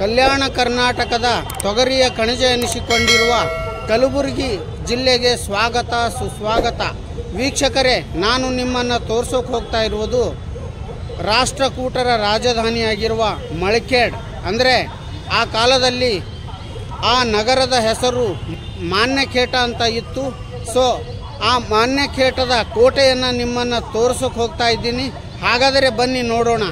ಕಲ್ಯಾಣ ಕರ್ನಾಟಕದ ತೊಗರಿಯ ಕಣಜ ಎನಿಸಿಕೊಂಡಿರುವ ಕಲಬುರಗಿ ಜಿಲ್ಲೆಗೆ ಸ್ವಾಗತ ಸುಸ್ವಾಗತ. ವೀಕ್ಷಕರೇ, ನಾನು ನಿಮ್ಮನ್ನು ತೋರಿಸೋಕೆ ಹೋಗ್ತಾ ಇರುವುದು ರಾಷ್ಟ್ರಕೂಟರ ರಾಜಧಾನಿಯಾಗಿರುವ ಮಳಖೇಡ್. ಅಂದರೆ ಆ ಕಾಲದಲ್ಲಿ ಆ ನಗರದ ಹೆಸರು ಮಾನ್ಯಖೇಟ ಅಂತ ಇತ್ತು. ಸೊ ಆ ಮಾನ್ಯಖೇಟದ ಕೋಟೆಯನ್ನು ನಿಮ್ಮನ್ನು ತೋರಿಸೋಕೆ ಹೋಗ್ತಾ ಇದ್ದೀನಿ. ಹಾಗಾದರೆ ಬನ್ನಿ ನೋಡೋಣ.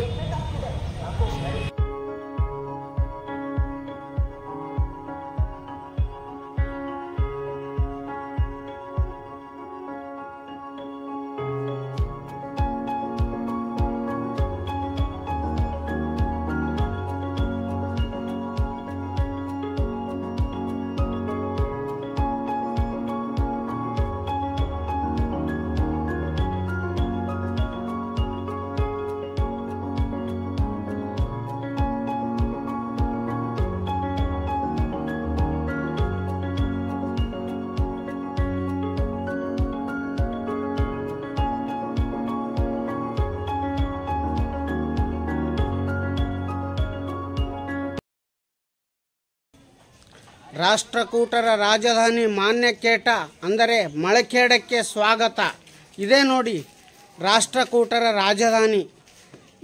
ರಾಷ್ಟ್ರಕೂಟರ ರಾಜಧಾನಿ ಮಾನ್ಯಖೇಟ ಅಂದರೆ ಮಳಖೇಡಕ್ಕೆ ಸ್ವಾಗತ. ಇದೇ ನೋಡಿ ರಾಷ್ಟ್ರಕೂಟರ ರಾಜಧಾನಿ.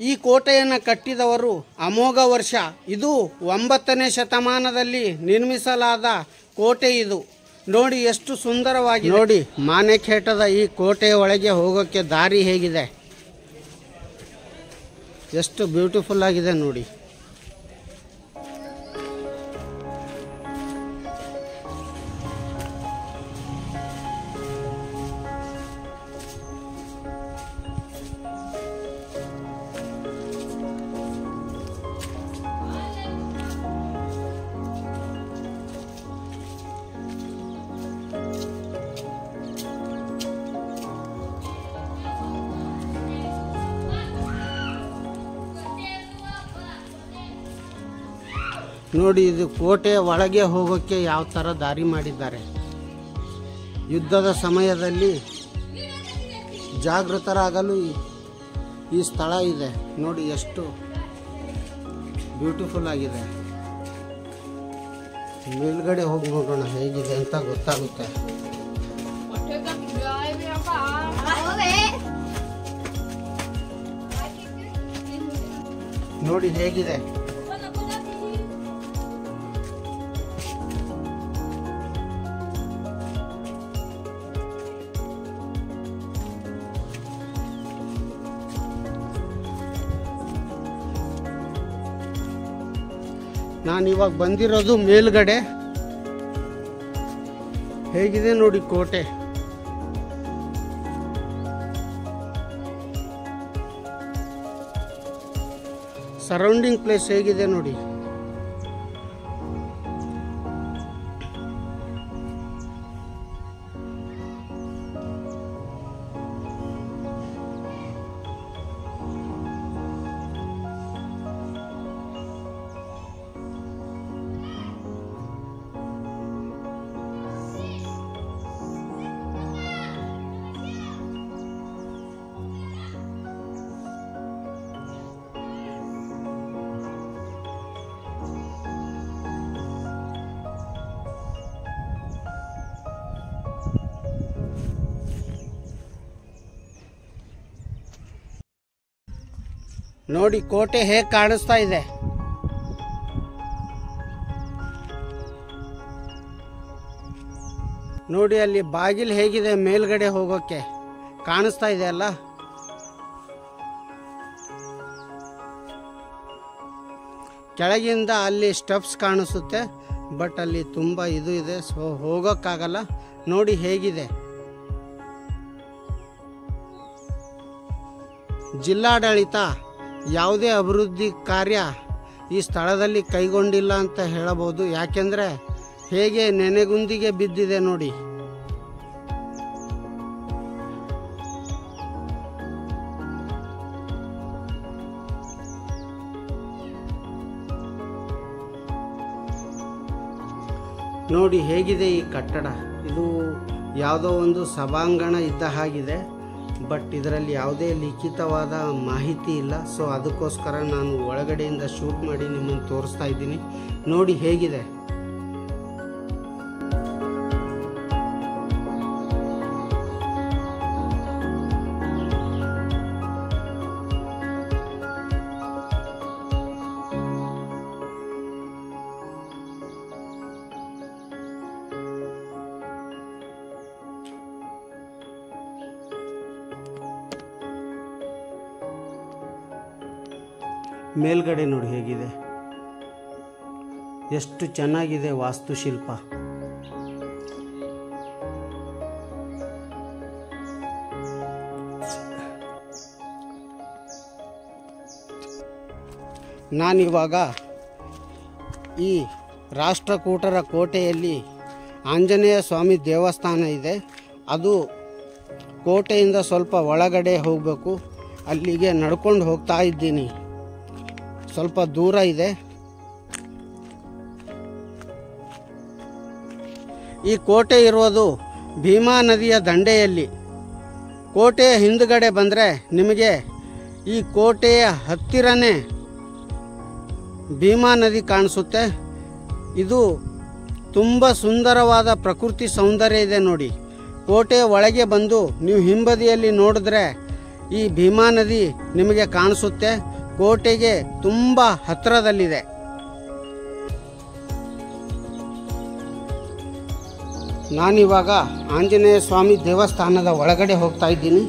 ಈ ಕೋಟೆಯನ್ನು ಕಟ್ಟಿದವರು ಅಮೋಘ ವರ್ಷ. ಇದು 9ನೇ ಶತಮಾನದಲ್ಲಿ ನಿರ್ಮಿಸಲಾದ ಕೋಟೆ. ಇದು ನೋಡಿ ಎಷ್ಟು ಸುಂದರವಾಗಿ. ನೋಡಿ ಮಾನ್ಯಖೇಟದ ಈ ಕೋಟೆಯ ಒಳಗೆ ಹೋಗೋಕ್ಕೆ ದಾರಿ ಹೇಗಿದೆ, ಎಷ್ಟು ಬ್ಯೂಟಿಫುಲ್ ಆಗಿದೆ ನೋಡಿ. ನೋಡಿ ಇದು ಕೋಟೆಯ ಒಳಗೆ ಹೋಗೋಕ್ಕೆ ಯಾವ ಥರ ದಾರಿ ಮಾಡಿದ್ದಾರೆ. ಯುದ್ಧದ ಸಮಯದಲ್ಲಿ ಜಾಗೃತರಾಗಲು ಈ ಸ್ಥಳ ಇದೆ. ನೋಡಿ ಎಷ್ಟು ಬ್ಯೂಟಿಫುಲ್ ಆಗಿದೆ. ಮೇಲ್ಗಡೆ ಹೋಗಿ ನೋಡೋಣ ಹೇಗಿದೆ ಅಂತ ಗೊತ್ತಾಗುತ್ತೆ. ನೋಡಿ ಹೇಗಿದೆ. ನಾನಿವಾಗ ಬಂದಿರೋದು ಮೇಲ್ಗಡೆ. ಹೇಗಿದೆ ನೋಡಿ ಕೋಟೆ. ಸರೌಂಡಿಂಗ್ ಪ್ಲೇಸ್ ಹೇಗಿದೆ ನೋಡಿ. ನೋಡಿ ಕೋಟೆ ಹೇಗೆ ಕಾಣಿಸ್ತಾ ಇದೆ. ನೋಡಿ ಅಲ್ಲಿ ಬಾಗಿಲು ಹೇಗಿದೆ ಮೇಲ್ಗಡೆ ಹೋಗೋಕ್ಕೆ ಕಾಣಿಸ್ತಾ ಇದೆ ಅಲ್ಲ. ಕೆಳಗಿಂದ ಅಲ್ಲಿ ಸ್ಟೆಪ್ಸ್ ಕಾಣಿಸುತ್ತೆ, ಬಟ್ ಅಲ್ಲಿ ತುಂಬ ಇದು ಇದೆ, ಸೊ ಹೋಗೋಕ್ಕಾಗಲ್ಲ. ನೋಡಿ ಹೇಗಿದೆ. ಜಿಲ್ಲಾಡಳಿತ ಯಾವುದೇ ಅಭಿವೃದ್ಧಿ ಕಾರ್ಯ ಈ ಸ್ಥಳದಲ್ಲಿ ಕೈಗೊಂಡಿಲ್ಲ ಅಂತ ಹೇಳಬಹುದು. ಯಾಕೆಂದರೆ ಹೇಗೆ ನೆನೆಗುಂದಿಗೆ ಬಿದ್ದಿದೆ ನೋಡಿ. ನೋಡಿ ಹೇಗಿದೆ ಈ ಕಟ್ಟಡ. ಇದು ಯಾವುದೋ ಒಂದು ಸಭಾಂಗಣ ಇದ್ದ ಹಾಗಿದೆ. ಬಟ್ ಇದರಲ್ಲಿ ಯಾವುದೇ ಲಿಖಿತವಾದ ಮಾಹಿತಿ ಇಲ್ಲ. ಸೊ ಅದಕ್ಕೋಸ್ಕರ ನಾನು ಒಳಗಡೆಯಿಂದ ಶೂಟ್ ಮಾಡಿ ನಿಮ್ಮನ್ನು ತೋರಿಸ್ತಾ ಇದ್ದೀನಿ. ನೋಡಿ ಹೇಗಿದೆ. ಮೇಲ್ಗಡೆ ನೋಡಿ ಹೇಗಿದೆ, ಎಷ್ಟು ಚೆನ್ನಾಗಿದೆ ವಾಸ್ತುಶಿಲ್ಪ. ನಾನಿವಾಗ ಈ ರಾಷ್ಟ್ರಕೂಟರ ಕೋಟೆಯಲ್ಲಿ ಆಂಜನೇಯ ಸ್ವಾಮಿ ದೇವಸ್ಥಾನ ಇದೆ. ಅದು ಕೋಟೆಯಿಂದ ಸ್ವಲ್ಪ ಒಳಗಡೆ ಹೋಗಬೇಕು. ಅಲ್ಲಿಗೆ ನಡ್ಕೊಂಡು ಹೋಗ್ತಾ ಇದ್ದೀನಿ. ಸ್ವಲ್ಪ ದೂರ ಇದೆ. ಈ ಕೋಟೆ ಇರುವುದು ಭೀಮಾ ನದಿಯ ದಂಡೆಯಲ್ಲಿ. ಕೋಟೆಯ ಹಿಂದುಗಡೆ ಬಂದರೆ ನಿಮಗೆ ಈ ಕೋಟೆಯ ಹತ್ತಿರನೇ ಭೀಮಾ ನದಿ ಕಾಣಿಸುತ್ತೆ. ಇದು ತುಂಬ ಸುಂದರವಾದ ಪ್ರಕೃತಿ ಸೌಂದರ್ಯ ಇದೆ ನೋಡಿ. ಕೋಟೆಯ ಒಳಗೆ ಬಂದು ನೀವು ಹಿಂಬದಿಯಲ್ಲಿ ನೋಡಿದ್ರೆ ಈ ಭೀಮಾ ನದಿ ನಿಮಗೆ ಕಾಣಿಸುತ್ತೆ. ಕೋಟೆಗೆ ತುಂಬ ಹತ್ತಿರದಲ್ಲಿದೆ. ನಾನಿವಾಗ ಆಂಜನೇಯ ಸ್ವಾಮಿ ದೇವಸ್ಥಾನದ ಒಳಗಡೆ ಹೋಗ್ತಾ ಇದ್ದೀನಿ.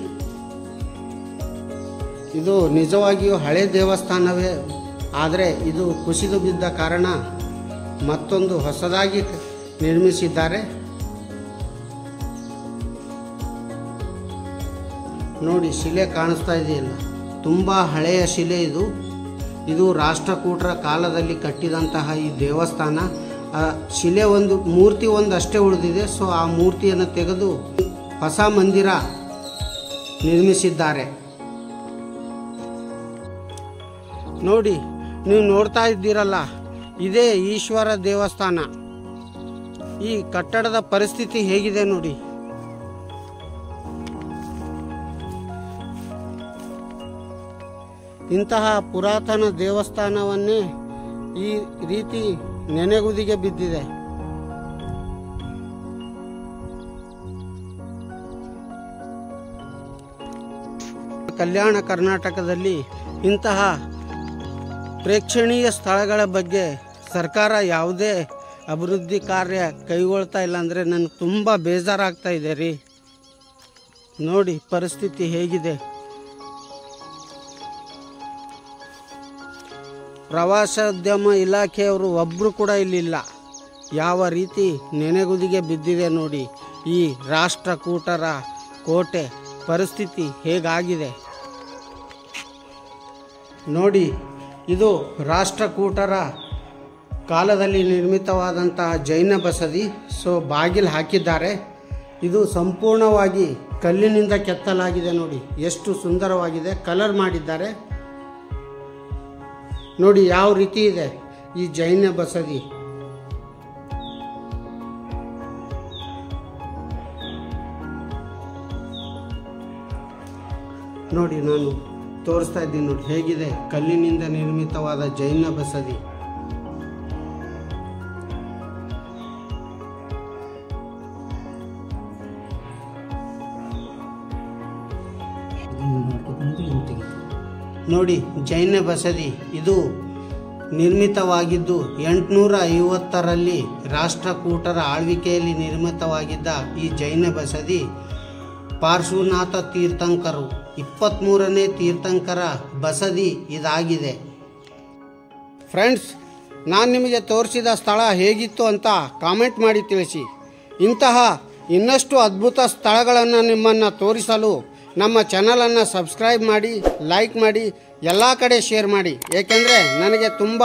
ಇದು ನಿಜವಾಗಿಯೂ ಹಳೆ ದೇವಸ್ಥಾನವೇ, ಆದರೆ ಇದು ಕುಸಿದು ಬಿದ್ದ ಕಾರಣ ಮತ್ತೊಂದು ಹೊಸದಾಗಿ ನಿರ್ಮಿಸಿದ್ದಾರೆ. ನೋಡಿ ಶಿಲೆ ಕಾಣಿಸ್ತಾ ಇದೆಯಲ್ಲ, ತುಂಬ ಹಳೆಯ ಶಿಲೆ ಇದು. ಇದು ರಾಷ್ಟ್ರಕೂಟರ ಕಾಲದಲ್ಲಿ ಕಟ್ಟಿದಂತಹ ಈ ದೇವಸ್ಥಾನ. ಶಿಲೆ ಒಂದು ಮೂರ್ತಿ ಒಂದು ಅಷ್ಟೇ ಉಳಿದಿದೆ. ಸೊ ಆ ಮೂರ್ತಿಯನ್ನು ತೆಗೆದು ಹೊಸ ಮಂದಿರ ನಿರ್ಮಿಸಿದ್ದಾರೆ. ನೋಡಿ, ನೀವು ನೋಡ್ತಾ ಇದ್ದೀರಲ್ಲ, ಇದೇ ಈಶ್ವರ ದೇವಸ್ಥಾನ. ಈ ಕಟ್ಟಡದ ಪರಿಸ್ಥಿತಿ ಹೇಗಿದೆ ನೋಡಿ. ಇಂತಹ ಪುರಾತನ ದೇವಸ್ಥಾನವನ್ನೇ ಈ ರೀತಿ ನೆನೆಗುದಿಗೆ ಬಿದ್ದಿದೆ. ಕಲ್ಯಾಣ ಕರ್ನಾಟಕದಲ್ಲಿ ಇಂತಹ ಪ್ರೇಕ್ಷಣೀಯ ಸ್ಥಳಗಳ ಬಗ್ಗೆ ಸರ್ಕಾರ ಯಾವುದೇ ಅಭಿವೃದ್ಧಿ ಕಾರ್ಯ ಕೈಗೊಳ್ತಾ ಇಲ್ಲ ಅಂದರೆ ನನಗೆ ತುಂಬ ಬೇಜಾರಾಗ್ತಾ ಇದೆ ರೀ. ನೋಡಿ ಪರಿಸ್ಥಿತಿ ಹೇಗಿದೆ. ಪ್ರವಾಸೋದ್ಯಮ ಇಲಾಖೆಯವರು ಒಬ್ಬರು ಕೂಡ ಇಲ್ಲಿಲ್ಲ. ಯಾವ ರೀತಿ ನೆನೆಗುದಿಗೆ ಬಿದ್ದಿದೆ ನೋಡಿ ಈ ರಾಷ್ಟ್ರಕೂಟರ ಕೋಟೆ ಪರಿಸ್ಥಿತಿ ಹೇಗಾಗಿದೆ ನೋಡಿ. ಇದು ರಾಷ್ಟ್ರಕೂಟರ ಕಾಲದಲ್ಲಿ ನಿರ್ಮಿತವಾದಂತಹ ಜೈನ ಬಸದಿ. ಸೊ ಬಾಗಿಲು ಹಾಕಿದ್ದಾರೆ. ಇದು ಸಂಪೂರ್ಣವಾಗಿ ಕಲ್ಲಿನಿಂದ ಕೆತ್ತಲಾಗಿದೆ ನೋಡಿ, ಎಷ್ಟು ಸುಂದರವಾಗಿದೆ. ಕಲರ್ ಮಾಡಿದ್ದಾರೆ ನೋಡಿ ಯಾವ ರೀತಿ ಇದೆ ಈ ಜೈನ ಬಸದಿ. ನೋಡಿ ನಾನು ತೋರಿಸ್ತಾ ಇದ್ದೀನಿ ನೋಡಿ ಹೇಗಿದೆ ಕಲ್ಲಿನಿಂದ ನಿರ್ಮಿತವಾದ ಜೈನ ಬಸದಿ. ನೋಡಿ ಜೈನ ಬಸದಿ ಇದು ನಿರ್ಮಿತವಾಗಿದ್ದು 850ರಲ್ಲಿ ರಾಷ್ಟ್ರಕೂಟರ ಆಳ್ವಿಕೆಯಲ್ಲಿ ನಿರ್ಮಿತವಾಗಿದ್ದ ಈ ಜೈನ ಬಸದಿ ಪಾರ್ಶ್ವನಾಥ ತೀರ್ಥಂಕರು 23ನೇ ತೀರ್ಥಂಕರ ಬಸದಿ ಇದಾಗಿದೆ. ಫ್ರೆಂಡ್ಸ್, ನಾನು ನಿಮಗೆ ತೋರಿಸಿದ ಸ್ಥಳ ಹೇಗಿತ್ತು ಅಂತ ಕಾಮೆಂಟ್ ಮಾಡಿ ತಿಳಿಸಿ. ಇಂತಹ ಇನ್ನಷ್ಟು ಅದ್ಭುತ ಸ್ಥಳಗಳನ್ನು ನಿಮ್ಮನ್ನು ತೋರಿಸಲು ನಮ್ಮ ಚಾನಲನ್ನು ಸಬ್ಸ್ಕ್ರೈಬ್ ಮಾಡಿ, ಲೈಕ್ ಮಾಡಿ, ಎಲ್ಲ ಕಡೆ ಶೇರ್ ಮಾಡಿ. ಏಕೆಂದರೆ ನನಗೆ ತುಂಬ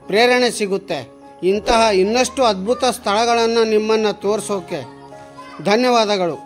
ಪ್ರೇರಣೆ ಸಿಗುತ್ತೆ ಇಂತಹ ಇನ್ನಷ್ಟು ಅದ್ಭುತ ಸ್ಥಳಗಳನ್ನು ನಿಮ್ಮನ್ನು ತೋರಿಸೋಕೆ. ಧನ್ಯವಾದಗಳು.